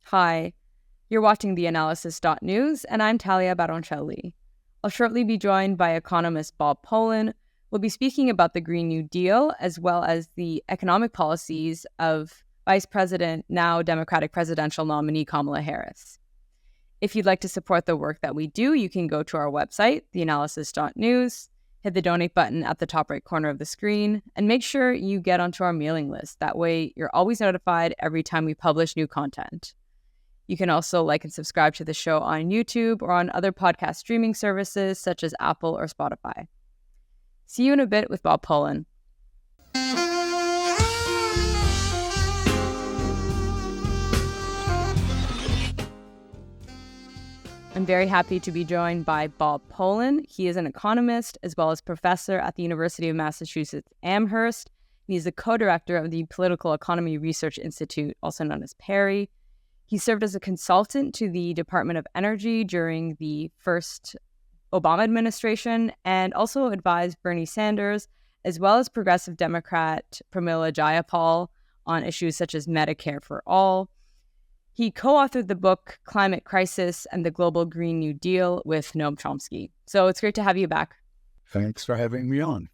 Hi, you're watching theAnalysis-news, and I'm Talia Baroncelli. I'll shortly be joined by economist Bob Pollin. We'll be speaking about the Green New Deal, as well as the economic policies of Vice President, now Democratic presidential nominee Kamala Harris. If you'd like to support the work that we do, you can go to our website, theanalysis.news, hit the donate button at the top right corner of the screen, and make sure you get onto our mailing list. That way, you're always notified every time we publish new content. You can also like and subscribe to the show on YouTube or on other podcast streaming services such as Apple or Spotify. See you in a bit with Bob Pollin. I'm very happy to be joined by Bob Pollin. He is an economist as well as professor at the University of Massachusetts Amherst. He's the co-director of the Political Economy Research Institute, also known as PERI. He served as a consultant to the Department of Energy during the first Obama administration and also advised Bernie Sanders, as well as progressive Democrat Pramila Jayapal on issues such as Medicare for All. He co-authored the book Climate Crisis and the Global Green New Deal with Noam Chomsky. So it's great to have you back. Thanks for having me on.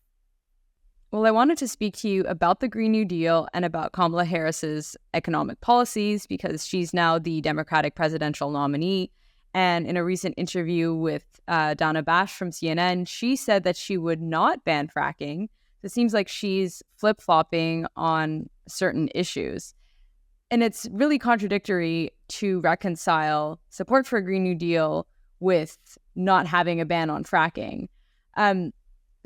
Well, I wanted to speak to you about the Green New Deal and about Kamala Harris's economic policies because she's now the Democratic presidential nominee. And in a recent interview with Dana Bash from CNN, she said that she would not ban fracking. It seems like she's flip-flopping on certain issues. And it's really contradictory to reconcile support for a Green New Deal with not having a ban on fracking.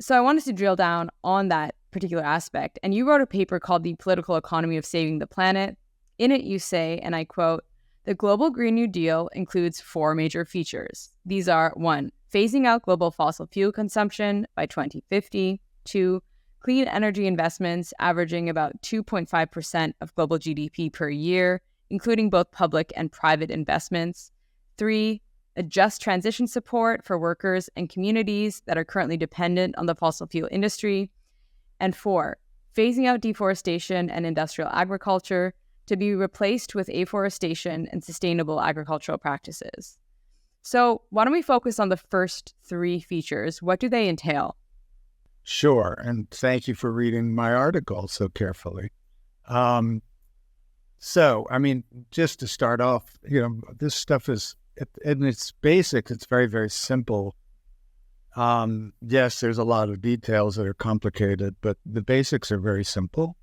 So I wanted to drill down on that particular aspect. And you wrote a paper called The Political Economy of Saving the Planet. In it, you say, and I quote, "The global Green New Deal includes four major features. These are 1, phasing out global fossil fuel consumption by 2050. 2, clean energy investments averaging about 2.5% of global GDP per year, including both public and private investments. 3, a just transition support for workers and communities that are currently dependent on the fossil fuel industry. And 4, phasing out deforestation and industrial agriculture to be replaced with afforestation and sustainable agricultural practices." So why don't we focus on the first 3 features? What do they entail? Sure, and thank you for reading my article so carefully. Just to start off, this stuff is, in its basics, it's very, very simple. Yes, there's a lot of details that are complicated, but the basics are very simple.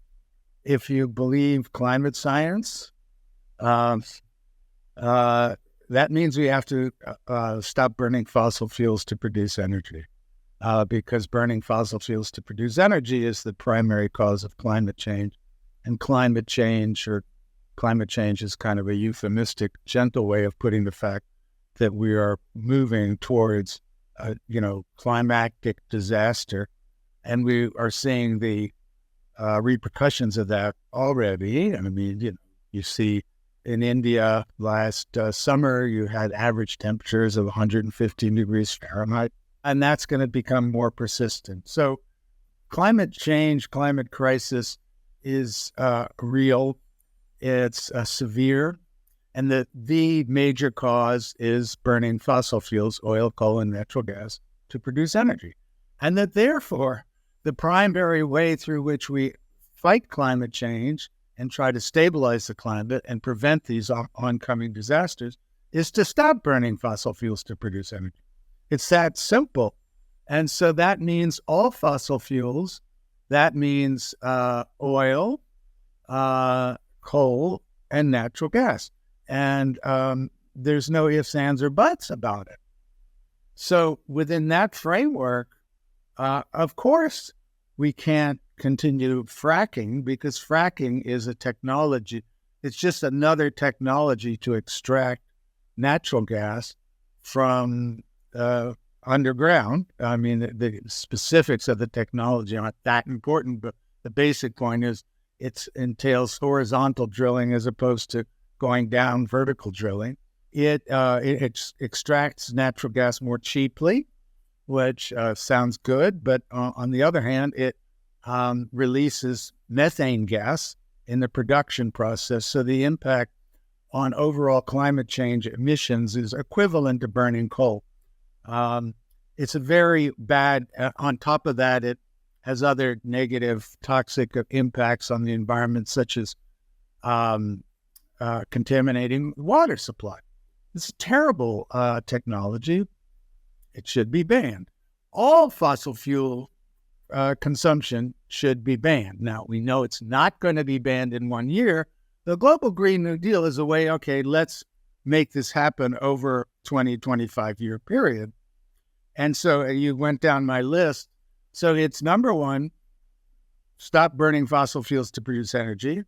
If you believe climate science, that means we have to stop burning fossil fuels to produce energy, because burning fossil fuels to produce energy is the primary cause of climate change. And climate change is kind of a euphemistic, gentle way of putting the fact that we are moving towards, climactic disaster. And we are seeing the repercussions of that already. You see in India last summer, you had average temperatures of 115 degrees Fahrenheit, and that's going to become more persistent. So climate change, climate crisis is real. It's severe. And the major cause is burning fossil fuels, oil, coal, and natural gas, to produce energy. And that therefore, the primary way through which we fight climate change and try to stabilize the climate and prevent these oncoming disasters is to stop burning fossil fuels to produce energy. It's that simple. And so that means all fossil fuels. That means oil, coal, and natural gas. And there's no ifs, ands, or buts about it. So within that framework, of course, we can't continue fracking, because fracking is a technology. It's just another technology to extract natural gas from underground. The specifics of the technology aren't that important, but the basic point is it entails horizontal drilling as opposed to going down vertical drilling. It extracts natural gas more cheaply, which sounds good, but on the other hand, it releases methane gas in the production process. So the impact on overall climate change emissions is equivalent to burning coal. It's a very bad, on top of that, it has other negative toxic impacts on the environment, such as contaminating water supply. It's a terrible technology. It should be banned. All fossil fuel consumption should be banned. Now, we know it's not going to be banned in 1 year. The Global Green New Deal is a way, okay, let's make this happen over 20, 25-year period. And so you went down my list. So it's number one, stop burning fossil fuels to produce energy,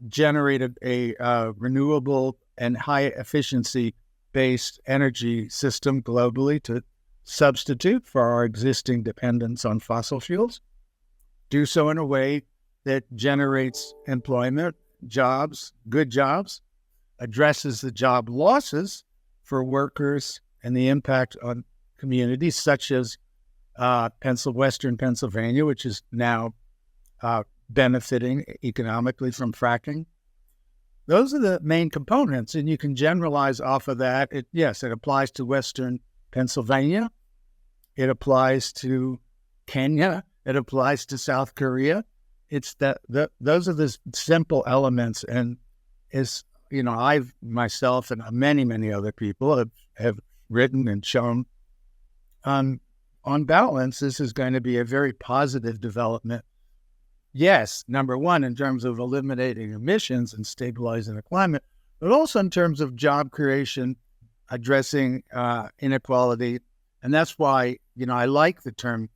generate a renewable and high efficiency based energy system globally to substitute for our existing dependence on fossil fuels. Do so in a way that generates employment, jobs, good jobs, addresses the job losses for workers and the impact on communities such as Western Pennsylvania, which is now benefiting economically from fracking. Those are the main components, and you can generalize off of that. Yes, it applies to Western Pennsylvania. It applies to Kenya. It applies to South Korea. It's those are the simple elements, and I've myself and many, many other people have written and shown on balance, this is going to be a very positive development. Yes, number one, in terms of eliminating emissions and stabilizing the climate, but also in terms of job creation, addressing inequality. And that's why, I like the term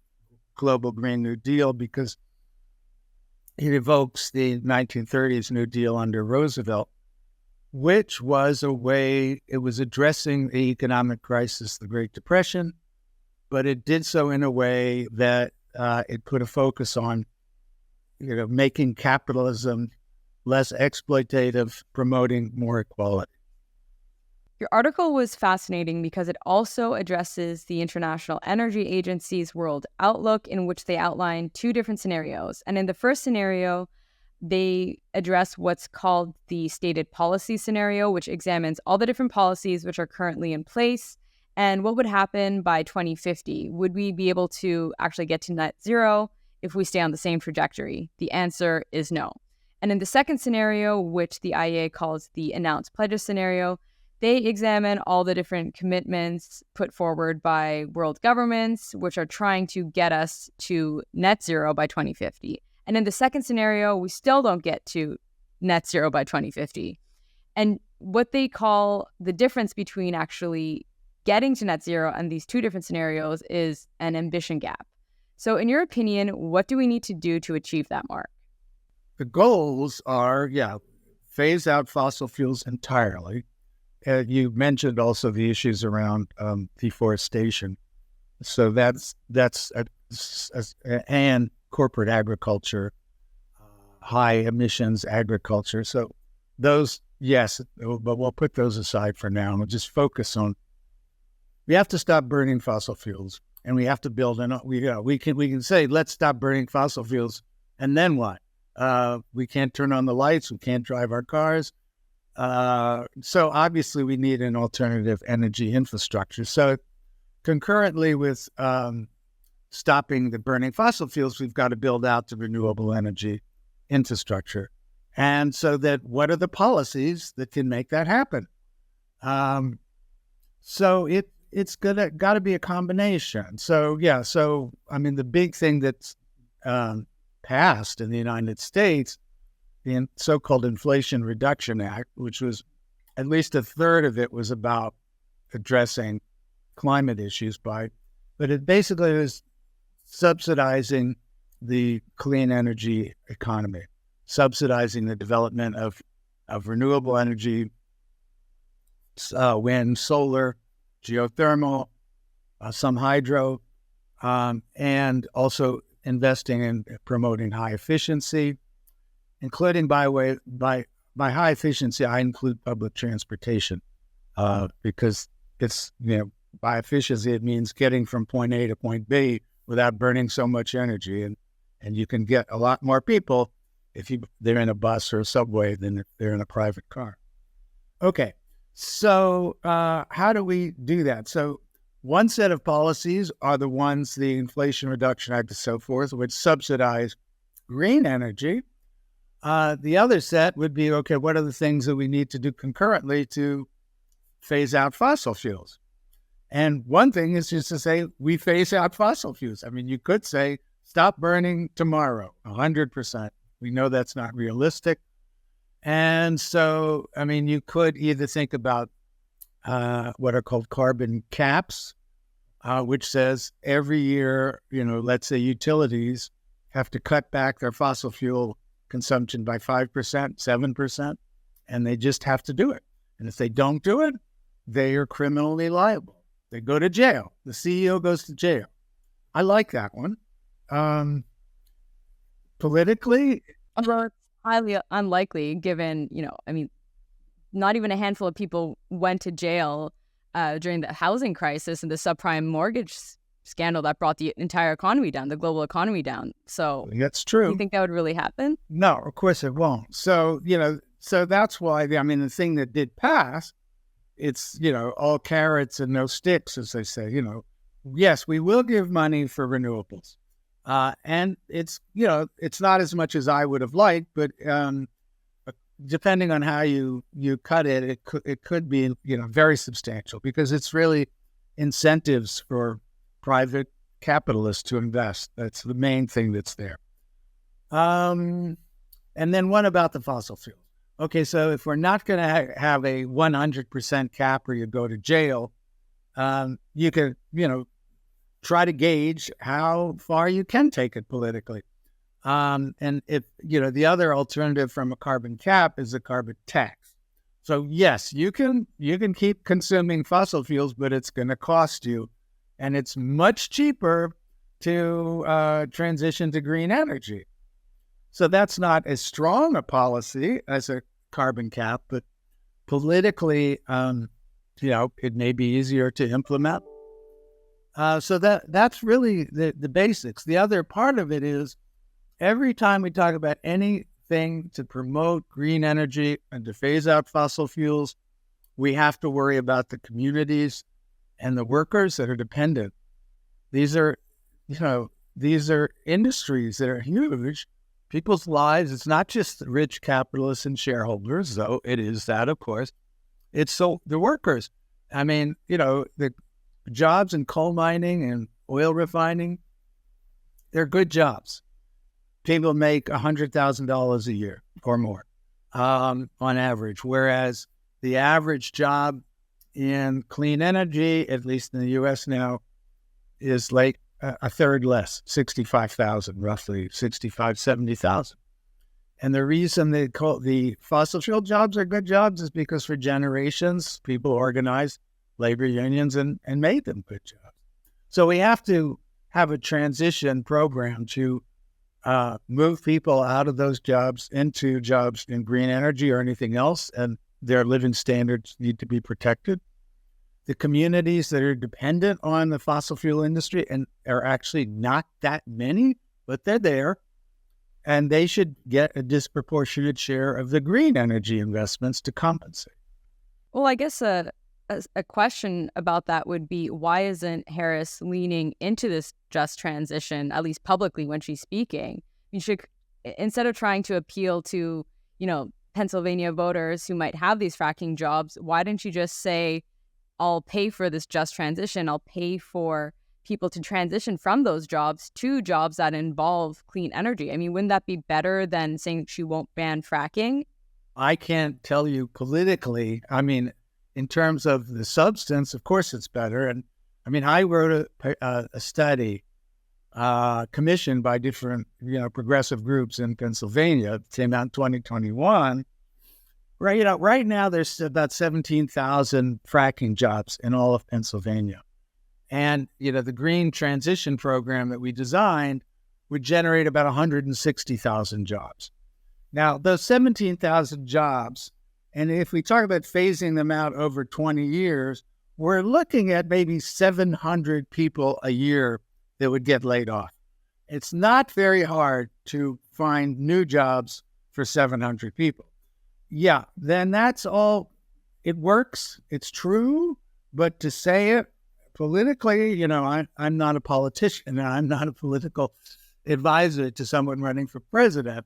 Global Green New Deal, because it evokes the 1930s New Deal under Roosevelt, which was it was addressing the economic crisis, the Great Depression, but it did so in a way that it put a focus on making capitalism less exploitative, promoting more equality. Your article was fascinating because it also addresses the International Energy Agency's World Outlook, in which they outline two different scenarios. And in the first scenario, they address what's called the stated policy scenario, which examines all the different policies which are currently in place and what would happen by 2050. Would we be able to actually get to net zero if we stay on the same trajectory? The answer is no. And in the second scenario, which the IEA calls the announced pledges scenario, they examine all the different commitments put forward by world governments, which are trying to get us to net zero by 2050. And in the second scenario, we still don't get to net zero by 2050. And what they call the difference between actually getting to net zero and these two different scenarios is an ambition gap. So in your opinion, what do we need to do to achieve that mark? The goals are, phase out fossil fuels entirely. You mentioned also the issues around deforestation. So and corporate agriculture, high emissions agriculture. So those, yes, but we'll put those aside for now and we'll just focus on, we have to stop burning fossil fuels, and we have to build we can say, let's stop burning fossil fuels, and then what? We can't turn on the lights, we can't drive our cars. So obviously we need an alternative energy infrastructure. So concurrently with stopping the burning fossil fuels, we've got to build out the renewable energy infrastructure. And so that, what are the policies that can make that happen? So it's got to be a combination. So the big thing that's passed in the United States, the so-called Inflation Reduction Act, which was at least a third of it was about addressing climate issues but it basically was subsidizing the clean energy economy, subsidizing the development of renewable energy, wind, solar, geothermal, some hydro, and also investing in promoting high efficiency, including by high efficiency, I include public transportation, because it's, by efficiency, it means getting from point A to point B without burning so much energy. And you can get a lot more people if they're in a bus or a subway than if they're in a private car. Okay. So how do we do that? So one set of policies are the ones, the Inflation Reduction Act and so forth, which subsidize green energy. The other set would be, okay, what are the things that we need to do concurrently to phase out fossil fuels? And one thing is just to say, we phase out fossil fuels. I mean, you could say, stop burning tomorrow, 100%. We know that's not realistic. And so, I mean, you could either think about what are called carbon caps, which says every year, let's say utilities have to cut back their fossil fuel consumption by 5%, 7%, and they just have to do it. And if they don't do it, they are criminally liable. They go to jail. The CEO goes to jail. I like that one. Politically, Although it's highly unlikely given, not even a handful of people went to jail during the housing crisis and the subprime mortgage scandal that brought the entire economy down, the global economy down. So that's true. Do you think that would really happen? No, of course it won't. So, so that's why, the thing that did pass, it's, all carrots and no sticks, as they say, yes, we will give money for renewables. And it's, it's not as much as I would have liked, but depending on how you cut it, it could be, very substantial, because it's really incentives for private capitalists to invest. That's the main thing that's there. And then what about the fossil fuels? Okay, so if we're not going to have a 100% cap or you go to jail, you can, try to gauge how far you can take it politically. And if, the other alternative from a carbon cap is a carbon tax. So yes, you can keep consuming fossil fuels, but it's going to cost you. And it's much cheaper to transition to green energy. So that's not as strong a policy as a carbon cap, but politically, it may be easier to implement. So that's really the basics. The other part of it is every time we talk about anything to promote green energy and to phase out fossil fuels, we have to worry about the communities and the workers that are dependent. These are industries that are huge. People's lives, it's not just the rich capitalists and shareholders, though it is that, of course. It's so the workers. I mean, the jobs in coal mining and oil refining, they're good jobs. People make $100,000 a year or more on average, whereas the average job in clean energy, at least in the U.S. now, is like a third less, 65,000, roughly 65, 70,000. And the reason they call the fossil fuel jobs are good jobs is because for generations, people organized labor unions and made them good jobs. So we have to have a transition program to move people out of those jobs into jobs in green energy or anything else, and their living standards need to be protected. The communities that are dependent on the fossil fuel industry, and are actually not that many, but they're there, and they should get a disproportionate share of the green energy investments to compensate. Well, I guess a question about that would be, why isn't Harris leaning into this just transition, at least publicly when she's speaking? You should, instead of trying to appeal to, Pennsylvania voters who might have these fracking jobs, why didn't you just say, I'll pay for this just transition. I'll pay for people to transition from those jobs to jobs that involve clean energy. I mean, wouldn't that be better than saying she won't ban fracking? I can't tell you politically. I mean, in terms of the substance, of course it's better. And I mean, I wrote a study commissioned by different, progressive groups in Pennsylvania. It came out in 2021. Right now there's about 17,000 fracking jobs in all of Pennsylvania. And, the green transition program that we designed would generate about 160,000 jobs. Now, those 17,000 jobs, and if we talk about phasing them out over 20 years, we're looking at maybe 700 people a year that would get laid off. It's not very hard to find new jobs for 700 people. Yeah, then that's all it works. It's true. But to say it politically, I'm not a politician. And I'm not a political advisor to someone running for president.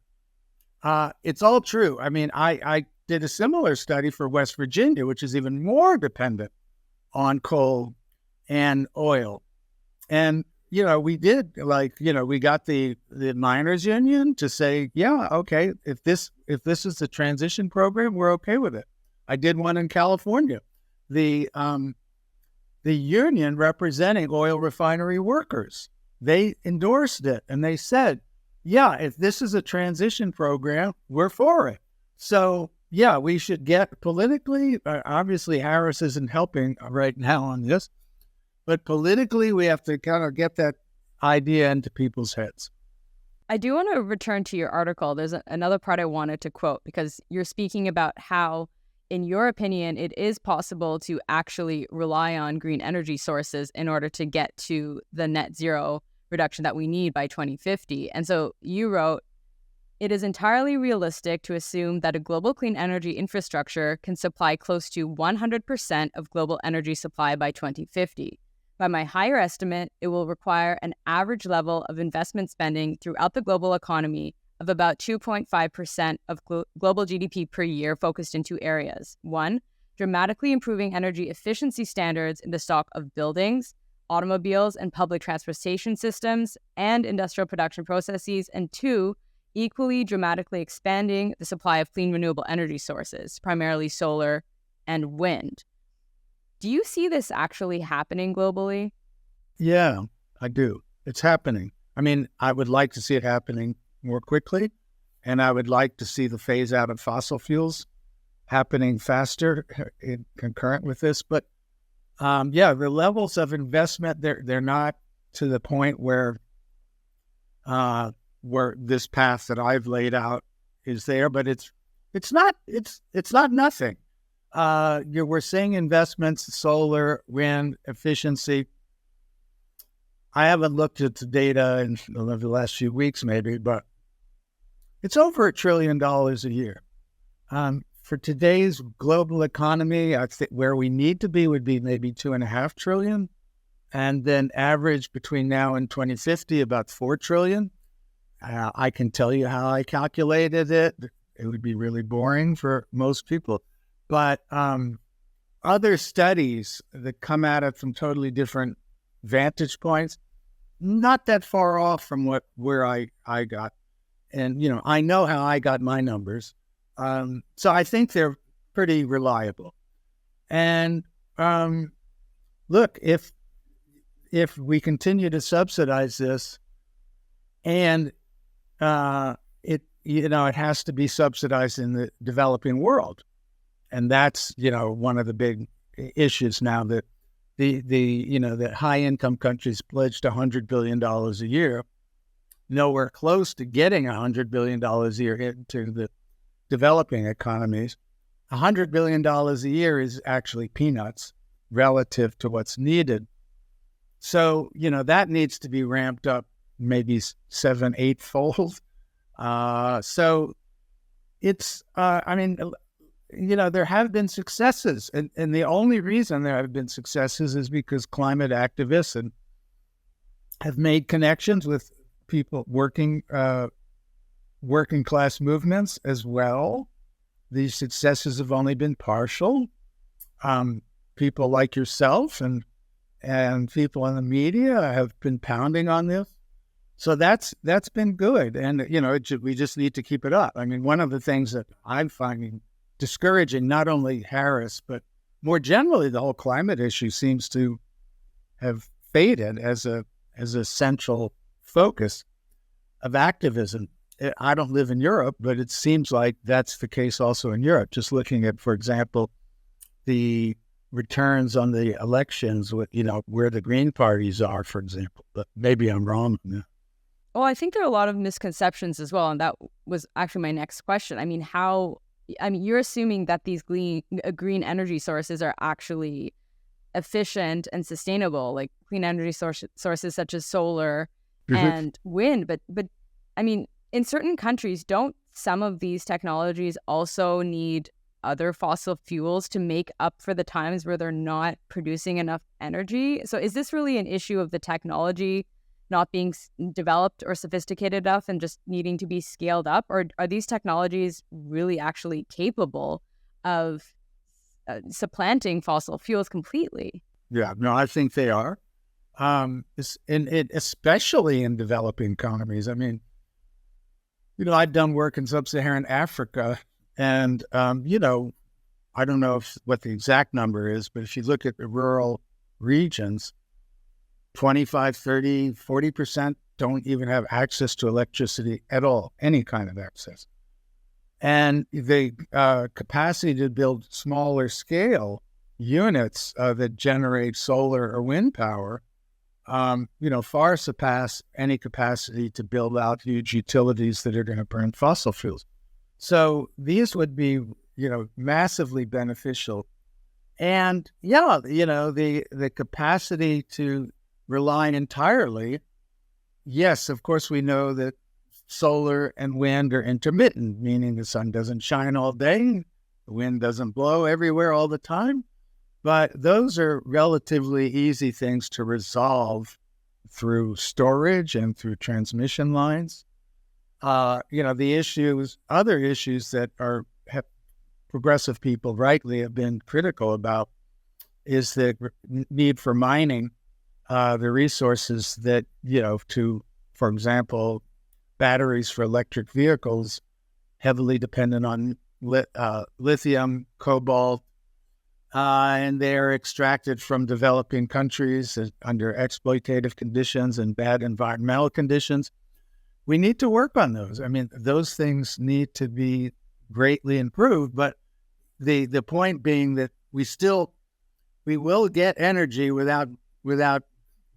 It's all true. I mean, I did a similar study for West Virginia, which is even more dependent on coal and oil. And, we did we got the miners union to say, yeah, okay, if this is the transition program, we're okay with it. I did one in California. The union representing oil refinery workers, they endorsed it and they said, yeah, if this is a transition program, we're for it. So, yeah, we should get politically, obviously Harris isn't helping right now on this, but politically we have to kind of get that idea into people's heads. I do want to return to your article. There's another part I wanted to quote, because you're speaking about how, in your opinion, it is possible to actually rely on green energy sources in order to get to the net zero reduction that we need by 2050. And so you wrote, it is entirely realistic to assume that a global clean energy infrastructure can supply close to 100% of global energy supply by 2050. By my higher estimate, it will require an average level of investment spending throughout the global economy of about 2.5% of global GDP per year, focused in two areas. One, dramatically improving energy efficiency standards in the stock of buildings, automobiles and public transportation systems, and industrial production processes. And two, equally dramatically expanding the supply of clean renewable energy sources, primarily solar and wind. Do you see this actually happening globally? Yeah, I do. It's happening. I mean, I would like to see it happening more quickly, and I would like to see the phase out of fossil fuels happening faster concurrent with this. But the levels of investment, they're not to the point where this path that I've laid out is there, but it's not nothing. We're seeing investments, solar, wind, efficiency. I haven't looked at the data in the last few weeks, maybe, but it's over $1 trillion a year. For today's global economy, I think where we need to be would be maybe $2.5 trillion, and then average between now and 2050 about $4 trillion. I can tell you how I calculated it. It would be really boring for most people, but other studies that come at it from totally different vantage points, not that far off from where I got. And, I know how I got my numbers. So I think they're pretty reliable. And look, if we continue to subsidize this, and it has to be subsidized in the developing world, and that's one of the big issues now, that the high income countries pledged $100 billion a year, nowhere close to getting $100 billion a year into the developing economies. $100 billion a year is actually peanuts relative to what's needed. So, that needs to be ramped up maybe 7-8 fold. So it's, there have been successes, and the only reason there have been successes is because climate activists have made connections with people working class movements as well. These successes have only been partial. People like yourself and people in the media have been pounding on this. So that's been good. And, we just need to keep it up. I mean, one of the things that I'm finding discouraging, not only Harris, but more generally, the whole climate issue seems to have faded as a central focus of activism. I don't live in Europe, but it seems like that's the case also in Europe. Just looking at, for example, the returns on the elections with, where the Green parties are, for example. But maybe I'm wrong on that. Well, I think there are a lot of misconceptions as well. And that was actually my next question. I mean, you're assuming that these green energy sources are actually efficient and sustainable, like clean energy sources such as solar and wind. But I mean, in certain countries, don't some of these technologies also need other fossil fuels to make up for the times where they're not producing enough energy? So is this really an issue of the technology not being developed or sophisticated enough and just needing to be scaled up? Or are these technologies really actually capable of supplanting fossil fuels completely? Yeah, no, I think they are. Especially in developing economies. I mean, I've done work in sub-Saharan Africa, and, I don't know what the exact number is, but if you look at the rural regions, 25, 30, 40% don't even have access to electricity at all, any kind of access. And the capacity to build smaller scale units that generate solar or wind power, far surpass any capacity to build out huge utilities that are going to burn fossil fuels. So these would be, massively beneficial. And the capacity to rely entirely, yes, of course, we know that solar and wind are intermittent, meaning the sun doesn't shine all day, the wind doesn't blow everywhere all the time. But those are relatively easy things to resolve through storage and through transmission lines. Other issues that progressive people rightly have been critical about is the need for mining the resources that, for example, batteries for electric vehicles heavily dependent on lithium, cobalt, and they're extracted from developing countries under exploitative conditions and bad environmental conditions. We need to work on those. I mean, those things need to be greatly improved, but the point being that we will get energy without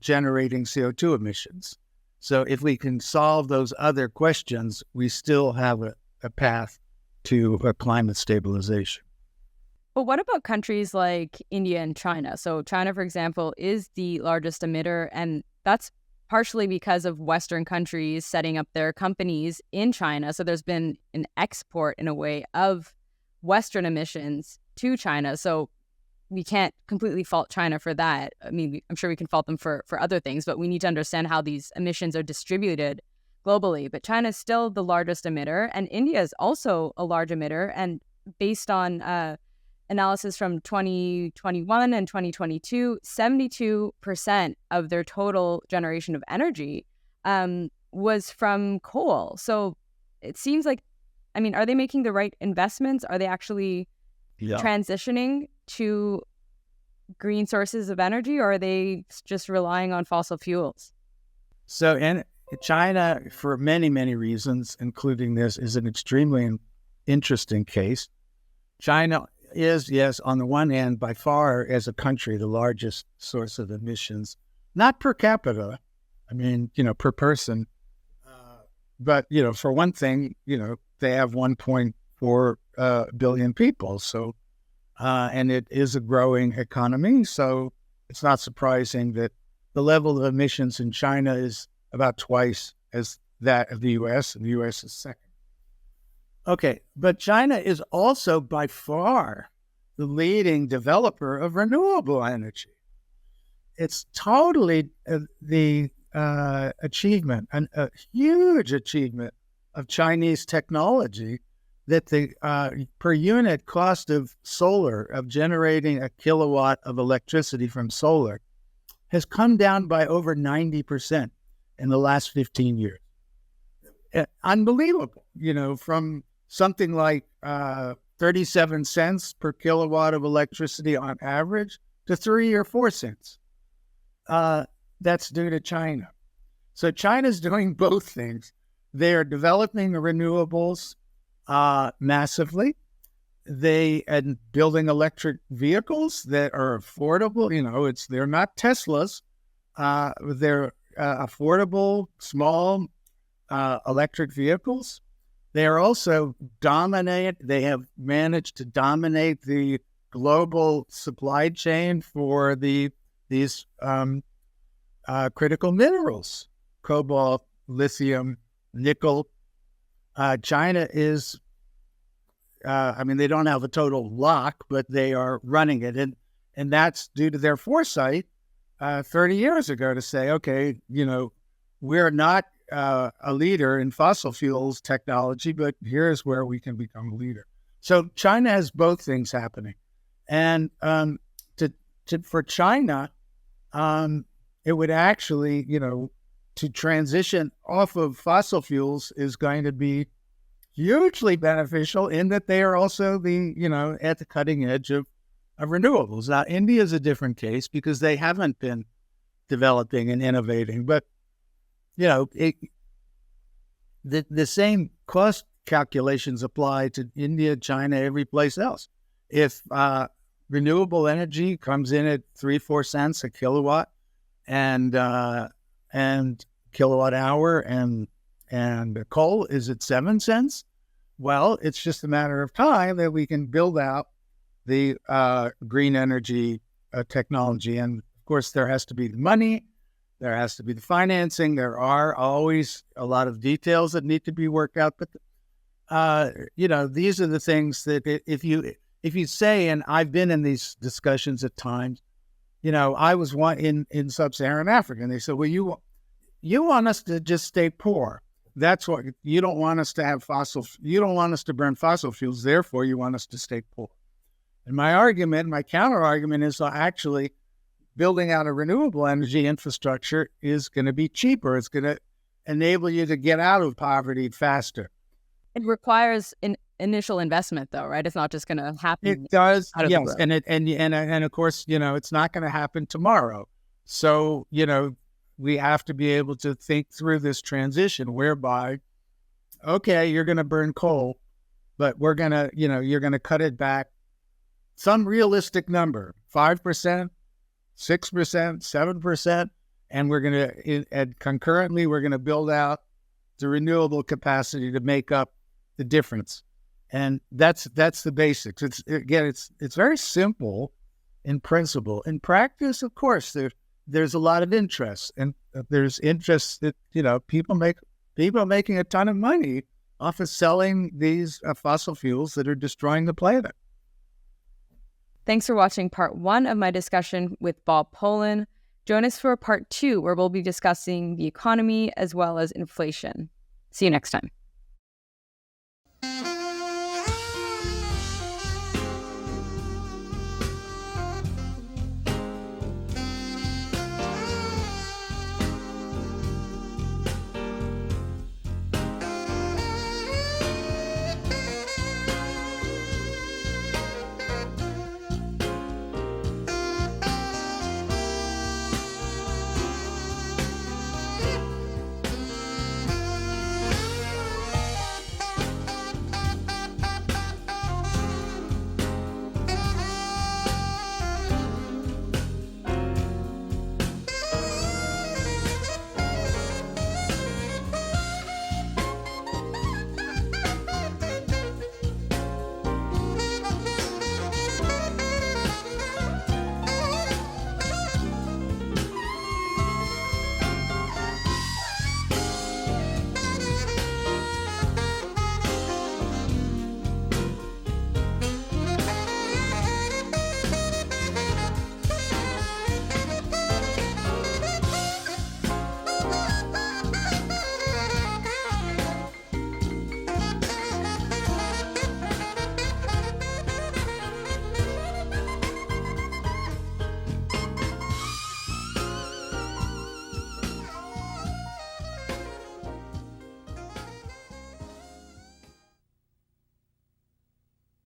generating CO2 emissions. So if we can solve those other questions, we still have a path to climate stabilization. But what about countries like India and China? So China, for example, is the largest emitter, and that's partially because of Western countries setting up their companies in China. So there's been an export, in a way, of Western emissions to China. So we can't completely fault China for that. I mean, I'm sure we can fault them for other things, but we need to understand how these emissions are distributed globally. But China is still the largest emitter, and India is also a large emitter. And based on analysis from 2021 and 2022, 72% of their total generation of energy was from coal. So it seems like, are they making the right investments? Are they actually transitioning to green sources of energy, or are they just relying on fossil fuels? So in China, for many, many reasons, including this, is an extremely interesting case. China is, yes, on the one hand, by far, as a country, the largest source of emissions, not per capita, per person, but, for one thing, they have 1.4 billion people. So, and it is a growing economy. So it's not surprising that the level of emissions in China is about twice as that of the U.S., and the U.S. is second. Okay, but China is also by far the leading developer of renewable energy. It's totally the achievement, a huge achievement of Chinese technology, that the per unit cost of solar, of generating a kilowatt of electricity from solar, has come down by over 90% in the last 15 years. Unbelievable, from something like 37 cents per kilowatt of electricity on average to 3 or 4 cents. That's due to China. So China's doing both things. They are developing the renewables massively. They are building electric vehicles that are affordable. They're not Teslas. They're affordable, small electric vehicles. They are also they have managed to dominate the global supply chain for these critical minerals, cobalt, lithium, nickel. China is they don't have a total lock, but they are running it. And that's due to their foresight 30 years ago to say, okay, we're not a leader in fossil fuels technology, but here's where we can become a leader. So China has both things happening. And for China, it would actually, to transition off of fossil fuels is going to be hugely beneficial in that they are also at the cutting edge of renewables. Now, India is a different case because they haven't been developing and innovating, but the same cost calculations apply to India, China, every place else. If renewable energy comes in at 3-4 cents a kilowatt and kilowatt hour, and coal is at 7 cents, well, it's just a matter of time that we can build out the green energy technology. And of course, there has to be the money, there has to be the financing. There are always a lot of details that need to be worked out. But these are the things that if you say, and I've been in these discussions at times, I was in sub-Saharan Africa, and they said, well, you want us to just stay poor. That's what you don't want us to have you don't want us to burn fossil fuels. Therefore, you want us to stay poor. And my counter argument is actually building out a renewable energy infrastructure is going to be cheaper. It's going to enable you to get out of poverty faster. It requires an initial investment, though, right? It's not just going to happen. It does, yes, and of course, it's not going to happen tomorrow. So, we have to be able to think through this transition whereby, okay, you're going to burn coal, but we're going to, you're going to cut it back some realistic number, 5%, 6%, 7%, and we're going to, and concurrently, we're going to build out the renewable capacity to make up the difference. And that's the basics. It's very simple in principle. In practice, of course, there's a lot of interest, and there's interest that people are making a ton of money off of selling these fossil fuels that are destroying the planet. Thanks for watching part 1 of my discussion with Bob Pollin. Join us for part 2, where we'll be discussing the economy as well as inflation. See you next time.